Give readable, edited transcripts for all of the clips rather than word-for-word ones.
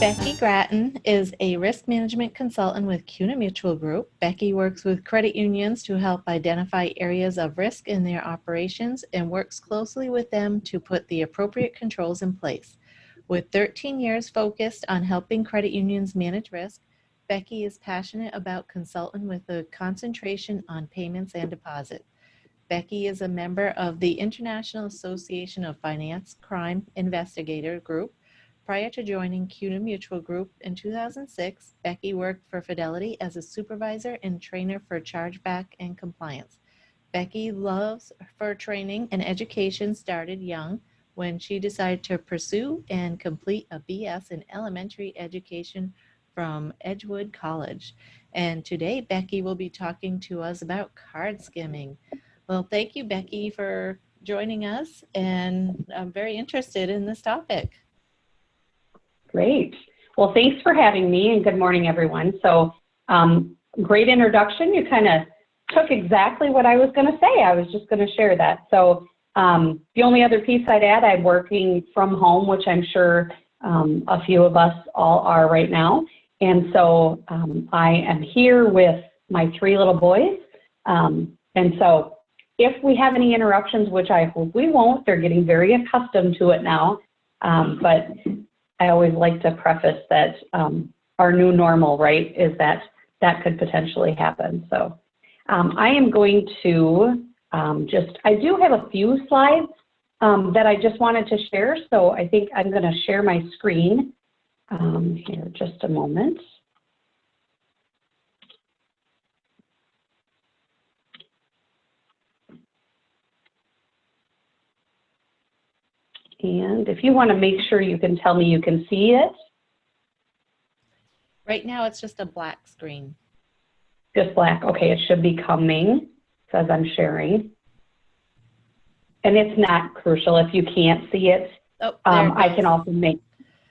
Becky Garton is a risk management consultant with CUNA Mutual Group. Becky works with credit unions to help identify areas of risk in their operations and works closely with them to put the appropriate controls in place. With 13 years focused on helping credit unions manage risk, Becky is passionate about consulting with a concentration on payments and deposit. Becky is a member of the International Association of Finance Crime Investigator Group. Prior to joining CUNA Mutual Group in 2006, Becky worked for Fidelity as a supervisor and trainer for chargeback and compliance. Becky loves for training and education started young when she decided to pursue and complete a BS in elementary education from Edgewood College. And today, Becky will be talking to us about card skimming. Well, thank you, Becky, for joining us, and I'm very interested in this topic. Great. Well, thanks for having me, and good morning, everyone. So, great introduction. You kind of took exactly what I was going to say. I was just going to share that. So, the only other piece I'd add, I'm working from home, which I'm sure a few of us all are right now. And so, I am here with my 3 little boys. And so, if we have any interruptions, which I hope we won't, they're getting very accustomed to it now. But I always like to preface that our new normal, right, is that could potentially happen. So I am going to I do have a few slides that I just wanted to share. So I think I'm going to share my screen here just a moment. And if you want to make sure you can tell me you can see it. Right now, it's just a black screen. Just black. Okay, it should be coming as I'm sharing. And it's not crucial if you can't see it. Oh, I can also make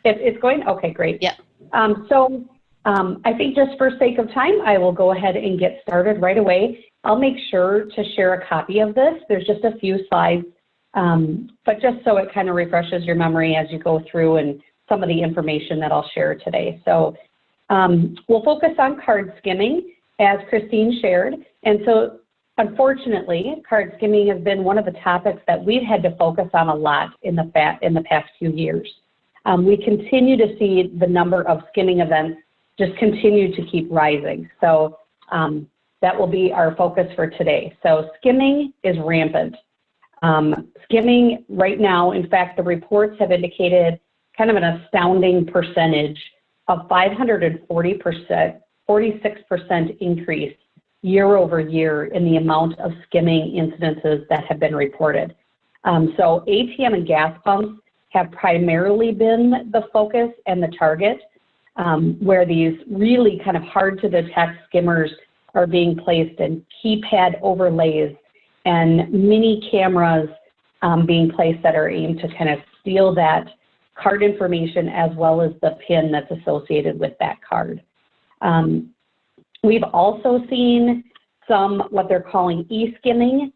it's going. Okay, great. Yeah. I think just for sake of time, I will go ahead and get started right away. I'll make sure to share a copy of this. There's just a few slides. But just so it kind of refreshes your memory as you go through and some of the information that I'll share today. So we'll focus on card skimming, as Christine shared. And so unfortunately, card skimming has been one of the topics that we've had to focus on a lot in the past few years. We continue to see the number of skimming events just continue to keep rising. So that will be our focus for today. So skimming is rampant. Skimming right now, in fact, the reports have indicated kind of an astounding percentage of 546% increase year over year in the amount of skimming incidences that have been reported. So ATM and gas pumps have primarily been the focus and the target, where these really kind of hard to detect skimmers are being placed in keypad overlays and mini cameras being placed that are aimed to kind of steal that card information as well as the PIN that's associated with that card. We've also seen some what they're calling e-skimming,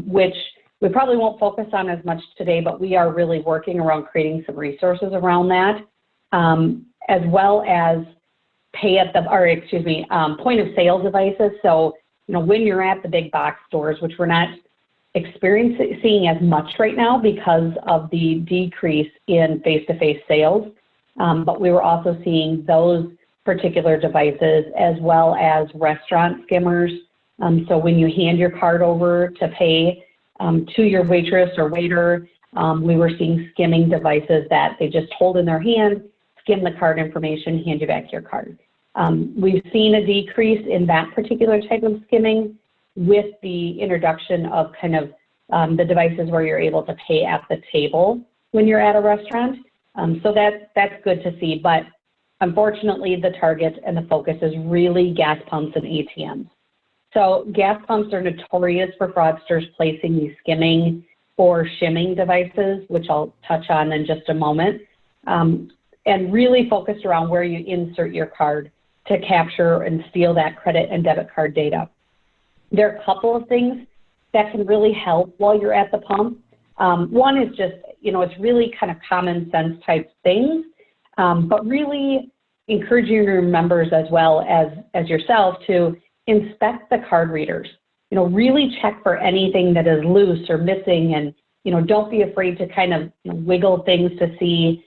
which we probably won't focus on as much today, but we are really working around creating some resources around that, as well as point of sale devices. So, when you're at the big box stores, which we're not seeing as much right now because of the decrease in face-to-face sales, but we were also seeing those particular devices as well as restaurant skimmers. So when you hand your card over to pay to your waitress or waiter, we were seeing skimming devices that they just hold in their hand, skim the card information, hand you back your card. We've seen a decrease in that particular type of skimming with the introduction of kind of the devices where you're able to pay at the table when you're at a restaurant. So that's good to see, but unfortunately the target and the focus is really gas pumps and ATMs. So gas pumps are notorious for fraudsters placing these skimming or shimming devices, which I'll touch on in just a moment, and really focused around where you insert your card to capture and steal that credit and debit card data. There are a couple of things that can really help while you're at the pump. One is just, it's really kind of common sense type things. but really encouraging your members as well as yourself to inspect the card readers. Really check for anything that is loose or missing, and don't be afraid to kind of wiggle things to see.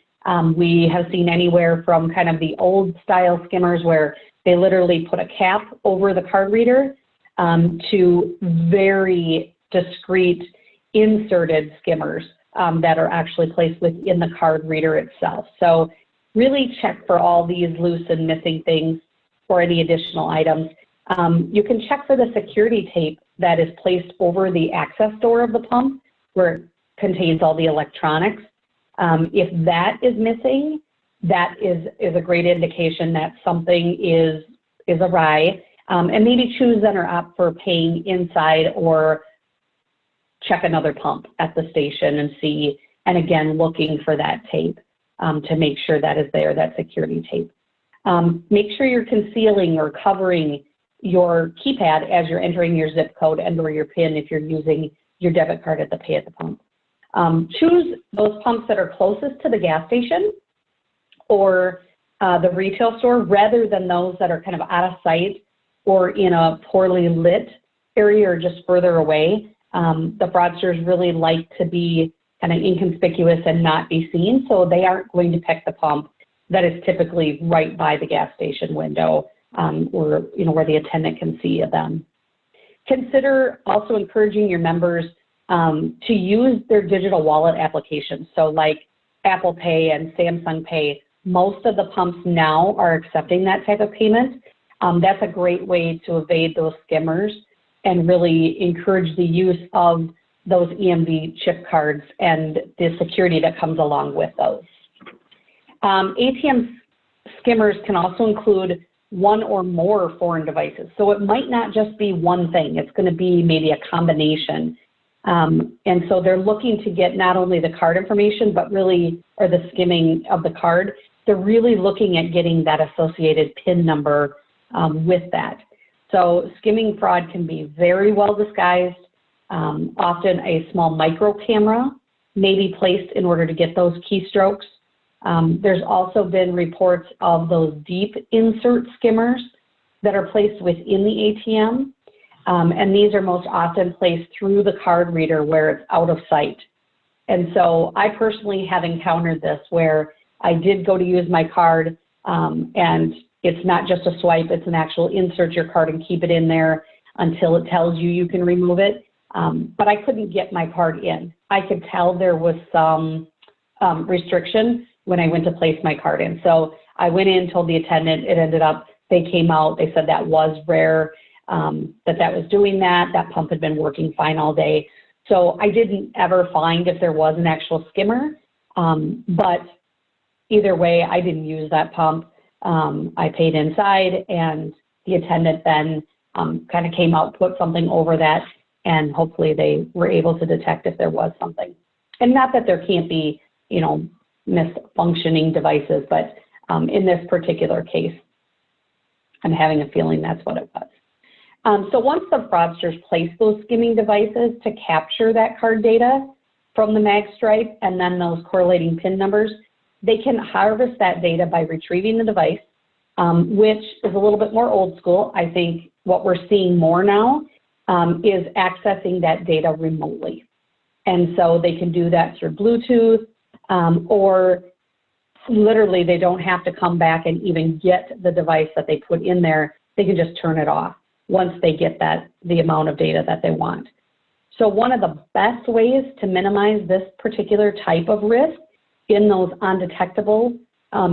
We have seen anywhere from kind of the old style skimmers where they literally put a cap over the card reader to very discreet inserted skimmers that are actually placed within the card reader itself. So really check for all these loose and missing things or any additional items. You can check for the security tape that is placed over the access door of the pump where it contains all the electronics. If that is missing, that is a great indication that something is awry. And maybe choose then or opt for paying inside or check another pump at the station and see, and again, looking for that tape to make sure that is there, that security tape. Make sure you're concealing or covering your keypad as you're entering your zip code and or your PIN if you're using your debit card at the pay at the pump. Choose those pumps that are closest to the gas station or the retail store rather than those that are kind of out of sight or in a poorly lit area or just further away. The fraudsters really like to be kind of inconspicuous and not be seen, so they aren't going to pick the pump that is typically right by the gas station window or where the attendant can see them. Consider also encouraging your members to use their digital wallet applications. So like Apple Pay and Samsung Pay, most of the pumps now are accepting that type of payment. That's a great way to evade those skimmers and really encourage the use of those EMV chip cards and the security that comes along with those. ATM skimmers can also include one or more foreign devices. So it might not just be one thing, it's going to be maybe a combination. And so they're looking to get not only the card information, but really, or the skimming of the card, they're really looking at getting that associated PIN number with that. So skimming fraud can be very well disguised. Often a small micro camera may be placed in order to get those keystrokes. There's also been reports of those deep insert skimmers that are placed within the ATM. And these are most often placed through the card reader where it's out of sight. And so I personally have encountered this where I did go to use my card and it's not just a swipe, it's an actual insert your card and keep it in there until it tells you you can remove it. But I couldn't get my card in. I could tell there was some restriction when I went to place my card in. So I went in, told the attendant, it ended up, they came out, they said that was rare, that was doing that. That pump had been working fine all day. So I didn't ever find if there was an actual skimmer, but either way, I didn't use that pump. I paid inside and the attendant then kind of came out, put something over that, and hopefully they were able to detect if there was something. And not that there can't be, misfunctioning devices, but in this particular case, I'm having a feeling that's what it was. So once the fraudsters place those skimming devices to capture that card data from the mag stripe and then those correlating PIN numbers, they can harvest that data by retrieving the device, which is a little bit more old school. I think what we're seeing more now is accessing that data remotely. And so they can do that through Bluetooth or literally they don't have to come back and even get the device that they put in there. They can just turn it off once they get the amount of data that they want. So one of the best ways to minimize this particular type of risk in those undetectable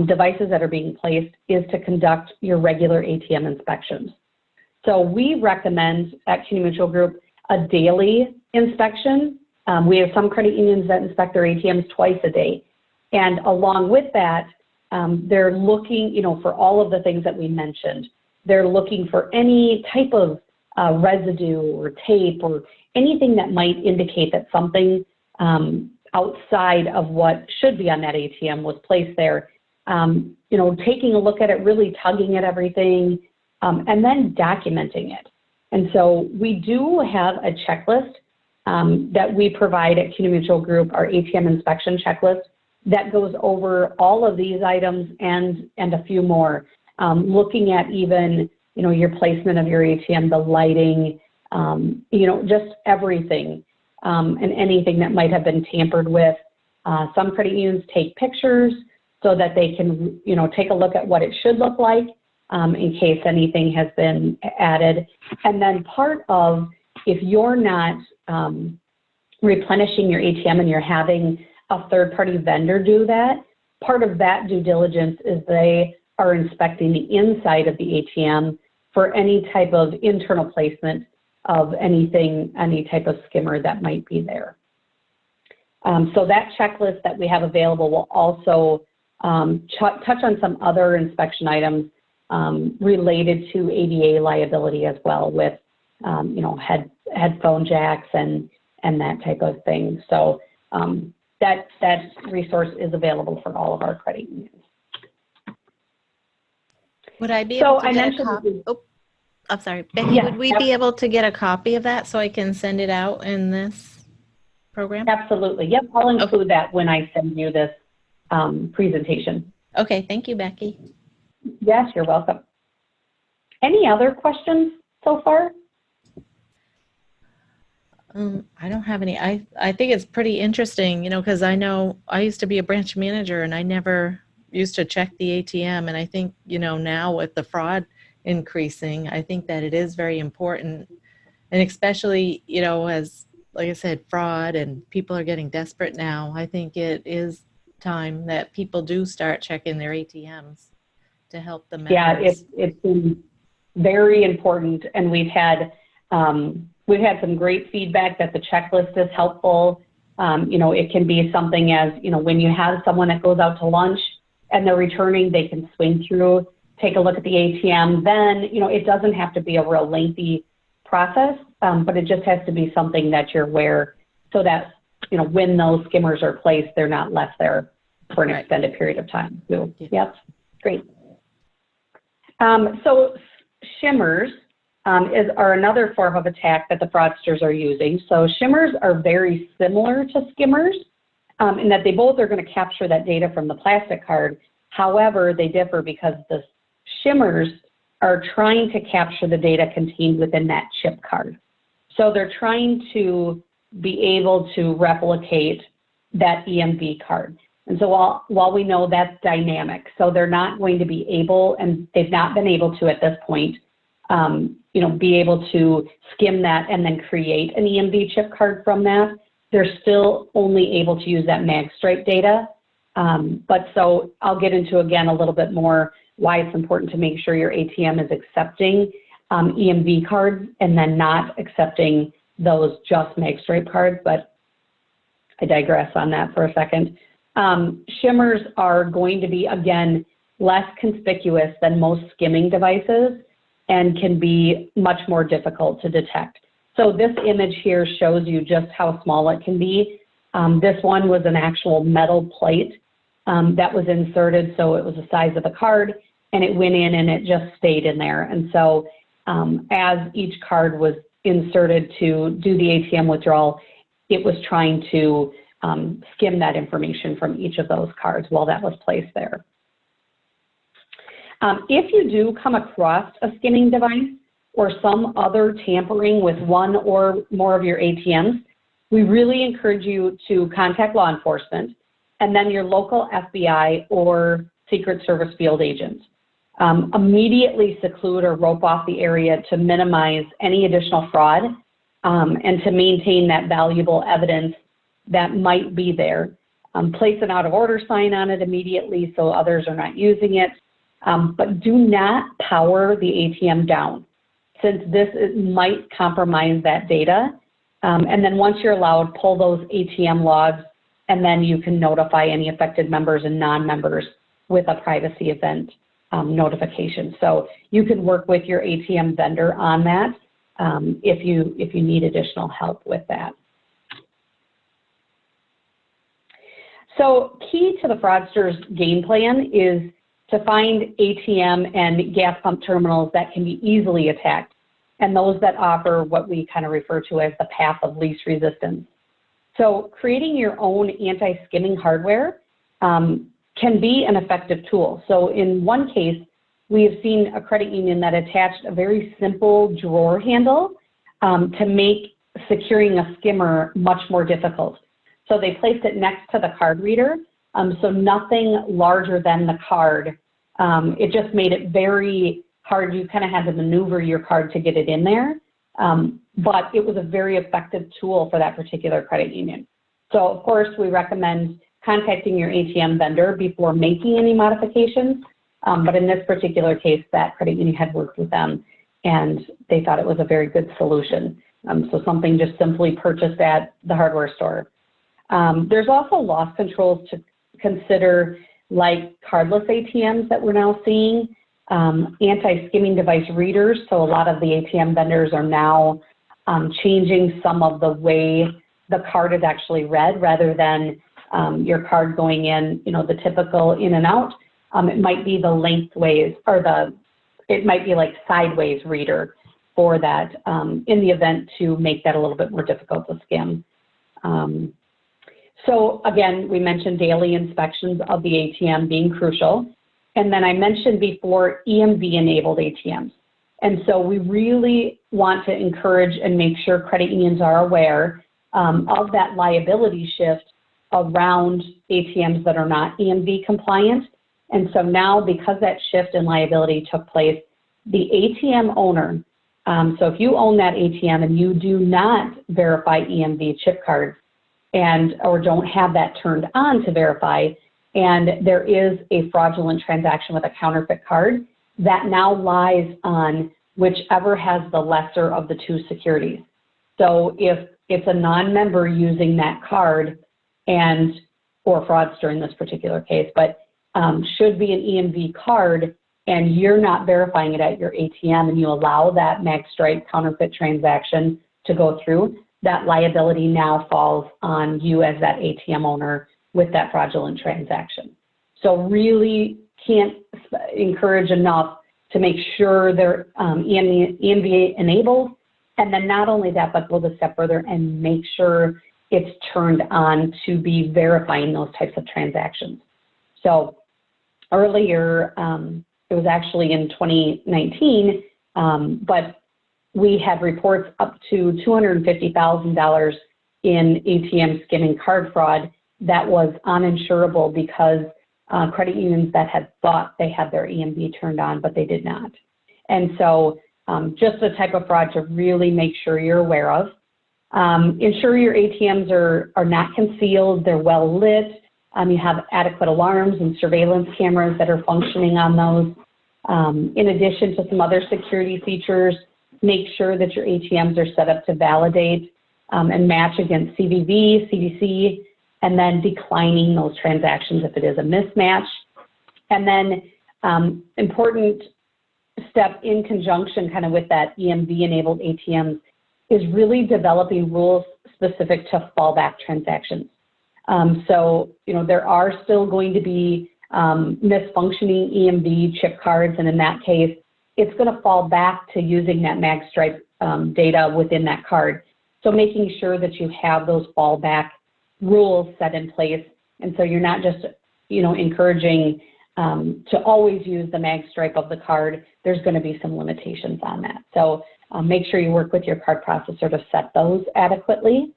devices that are being placed is to conduct your regular ATM inspections. So we recommend at CUNA Mutual Group a daily inspection. We have some credit unions that inspect their ATMs twice a day. And along with that, they're looking, for all of the things that we mentioned. They're looking for any type of residue or tape or anything that might indicate that something outside of what should be on that ATM was placed there. Taking a look at it, really tugging at everything, and then documenting it. And so we do have a checklist that we provide at CUNA Mutual Group, our ATM inspection checklist. that goes over all of these items and a few more, looking at even, you know, your placement of your ATM, the lighting, you know, just everything, and anything that might have been tampered with. Some credit unions take pictures so that they can, you know, take a look at what it should look like in case anything has been added. And then part of, if you're not replenishing your ATM and you're having a third-party vendor do that, part of that due diligence is they are inspecting the inside of the ATM for any type of internal placement of anything, any type of skimmer that might be there. So that checklist that we have available will also touch on some other inspection items related to ADA liability as well, with you know, headphone jacks and that type of thing. So that resource is available for all of our credit unions. Would I be able to get a copy? Oh, I'm sorry, Becky. Yeah, would we be able to get a copy of that so I can send it out in this program? Absolutely. Yep, I'll include that when I send you this presentation. Okay, thank you, Becky. Yes, you're welcome. Any other questions so far? I don't have any. I think it's pretty interesting, you know, because I know I used to be a branch manager and I never used to check the ATM. And I think, you know, now with the fraud increasing, I think that it is very important. And especially, you know, as, like I said, fraud and people are getting desperate now, I think it is time that people do start checking their ATMs to help the members. Yeah, it's been very important, and we've had some great feedback that the checklist is helpful. You know, it can be something as, you know, when you have someone that goes out to lunch and they're returning, they can swing through, take a look at the ATM. Then, you know, it doesn't have to be a real lengthy process, but it just has to be something that you're aware, so that, you know, when those skimmers are placed, they're not left there for an extended period of time. So, yep, great. So shimmers are another form of attack that the fraudsters are using. So shimmers are very similar to skimmers in that they both are going to capture that data from the plastic card. However, they differ because the shimmers are trying to capture the data contained within that chip card. So they're trying to be able to replicate that EMV card. And so while we know that's dynamic, so they're not going to be able, and they've not been able to at this point, you know, be able to skim that and then create an EMV chip card from that. They're still only able to use that mag stripe data. But so I'll get into, again, a little bit more why it's important to make sure your ATM is accepting EMV cards and then not accepting those just mag stripe cards, but I digress on that for a second. Shimmers are going to be, again, less conspicuous than most skimming devices and can be much more difficult to detect. So this image here shows you just how small it can be. This one was an actual metal plate that was inserted, so it was the size of the card, and it went in and it just stayed in there. And so as each card was inserted to do the ATM withdrawal, it was trying to skim that information from each of those cards while that was placed there. If you do come across a skimming device or some other tampering with one or more of your ATMs, we really encourage you to contact law enforcement and then your local FBI or Secret Service field agent. Immediately seclude or rope off the area to minimize any additional fraud and to maintain that valuable evidence that might be there. Place an out of order sign on it immediately so others are not using it, but do not power the ATM down, since this might compromise that data. And then once you're allowed, pull those ATM logs, and then you can notify any affected members and non-members with a privacy event notification. So you can work with your ATM vendor on that if you need additional help with that. So key to the fraudsters' game plan is to find ATM and gas pump terminals that can be easily attacked, and those that offer what we kind of refer to as the path of least resistance. So creating your own anti-skimming hardware can be an effective tool. So in one case, we have seen a credit union that attached a very simple drawer handle to make securing a skimmer much more difficult. So they placed it next to the card reader, so nothing larger than the card. It just made it very hard. You kind of had to maneuver your card to get it in there, but it was a very effective tool for that particular credit union. So of course, we recommend contacting your ATM vendor before making any modifications, but in this particular case, that credit union had worked with them and they thought it was a very good solution. So something just simply purchased at the hardware store. There's also loss controls to consider, like cardless ATMs that we're now seeing, anti-skimming device readers. So a lot of the ATM vendors are now changing some of the way the card is actually read, rather than your card going in, the typical in and out. It might be the lengthways, or it might be like sideways reader for that, in the event to make that a little bit more difficult to skim. So again, we mentioned daily inspections of the ATM being crucial. And then I mentioned before EMV-enabled ATMs. And so we really want to encourage and make sure credit unions are aware of that liability shift around ATMs that are not EMV compliant. And so now, because that shift in liability took place, the ATM owner, so if you own that ATM and you do not verify EMV chip cards or don't have that turned on to verify, and there is a fraudulent transaction with a counterfeit card, that now lies on whichever has the lesser of the two securities. So if it's a non-member using that card, or fraudster in this particular case, but should be an EMV card, and you're not verifying it at your ATM and you allow that magstripe counterfeit transaction to go through, that liability now falls on you as that ATM owner with that fraudulent transaction. So really can't encourage enough to make sure they're EMV enabled, and then not only that, but go the step further and make sure it's turned on to be verifying those types of transactions. So earlier, it was actually in 2019, but we had reports up to $250,000 in ATM skimming card fraud that was uninsurable because credit unions that had thought they had their EMV turned on, but they did not. And so just the type of fraud to really make sure you're aware of. Ensure your ATMs are not concealed, they're well lit. You have adequate alarms and surveillance cameras that are functioning on those. In addition to some other security features, make sure that your ATMs are set up to validate and match against CVV, CDC, and then declining those transactions if it is a mismatch. And then important step in conjunction kind of with that EMV-enabled ATMs is really developing rules specific to fallback transactions. So, there are still going to be misfunctioning EMV chip cards, and in that case, it's going to fall back to using that magstripe data within that card. So making sure that you have those fallback rules set in place, and so you're not just, encouraging to always use the magstripe of the card. There's going to be some limitations on that. So make sure you work with your card processor to set those adequately.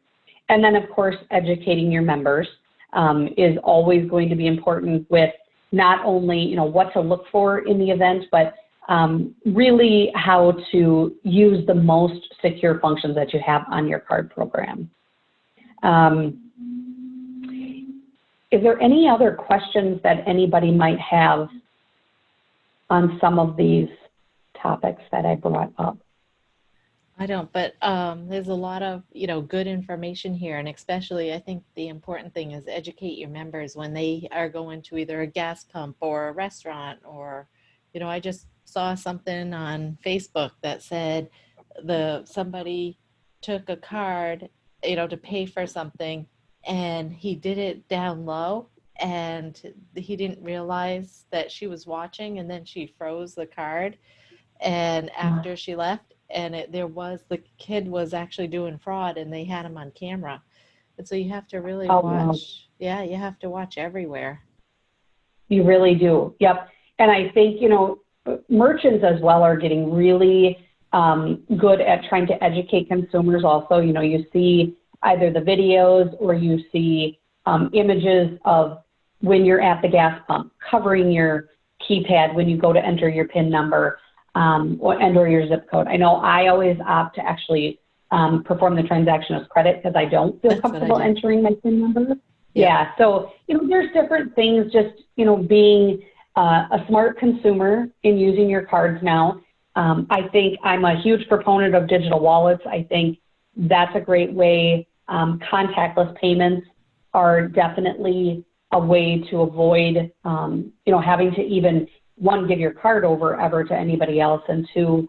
And then, of course, educating your members is always going to be important, with not only, what to look for in the event, but really how to use the most secure functions that you have on your card program. Is there any other questions that anybody might have on some of these topics that I brought up? I don't, but there's a lot of, good information here. And especially, I think the important thing is educate your members when they are going to either a gas pump or a restaurant, or, I just saw something on Facebook that said somebody took a card, to pay for something, and he did it down low, and he didn't realize that she was watching, and then she froze the card. And after she left, and the kid was actually doing fraud, and they had him on camera. And so you have to really watch. Wow. Yeah, you have to watch everywhere. You really do. Yep. And I think, merchants as well are getting really good at trying to educate consumers also. You see either the videos or you see images of when you're at the gas pump, covering your keypad when you go to enter your PIN number or enter your zip code. I know I always opt to actually perform the transaction as credit because I don't feel comfortable entering my PIN number. Yeah. So, there's different things, just, being a smart consumer in using your cards now. I think I'm a huge proponent of digital wallets. I think that's a great way. Contactless payments are definitely a way to avoid, having to even, one, give your card over ever to anybody else, and two,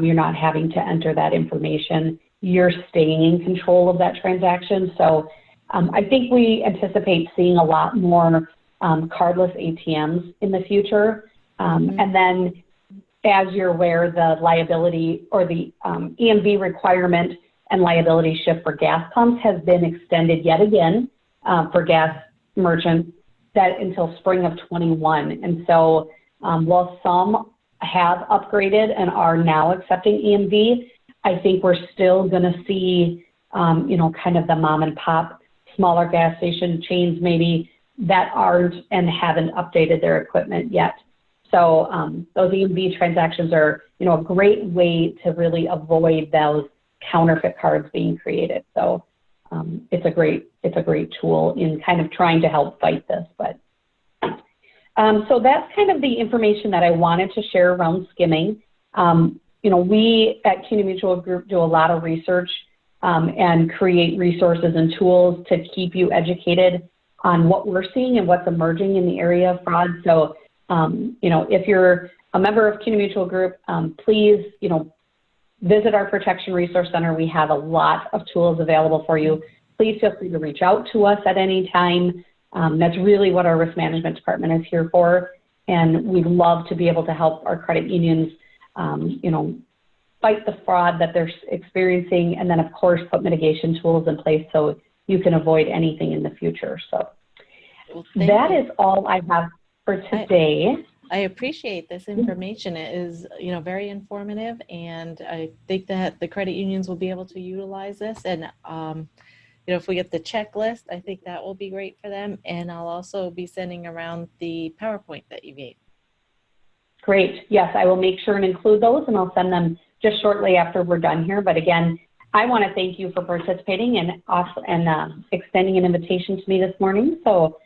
you're not having to enter that information. You're staying in control of that transaction. So I think we anticipate seeing a lot more cardless ATMs in the future. And then, as you're aware, the liability or the EMV requirement and liability shift for gas pumps has been extended yet again for gas merchants that until spring of 21. And so while some have upgraded and are now accepting EMV, I think we're still going to see, kind of the mom and pop smaller gas station chains maybe that aren't and haven't updated their equipment yet. So those EMV transactions are, a great way to really avoid those counterfeit cards being created. So it's a great tool in kind of trying to help fight this. But so that's kind of the information that I wanted to share around skimming. We at CUNA Mutual Group do a lot of research and create resources and tools to keep you educated on what we're seeing and what's emerging in the area of fraud. So, if you're a member of CUNA Mutual Group, please, visit our Protection Resource Center. We have a lot of tools available for you. Please feel free to reach out to us at any time. That's really what our risk management department is here for. And we'd love to be able to help our credit unions, fight the fraud that they're experiencing, and then, of course, put mitigation tools in place so you can avoid anything in the future. So that is all I have for today. I appreciate this information. It is, very informative, and I think that the credit unions will be able to utilize this. And, if we get the checklist, I think that will be great for them. And I'll also be sending around the PowerPoint that you gave. Great. Yes, I will make sure and include those, and I'll send them just shortly after we're done here. But again, I want to thank you for participating and extending an invitation to me this morning. So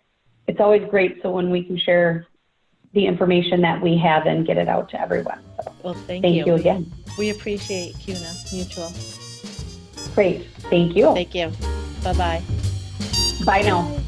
it's always great. So when we can share the information that we have and get it out to everyone. So, well, thank you again. We appreciate CUNA Mutual. Great. Thank you. Thank you. Bye-bye. Bye now.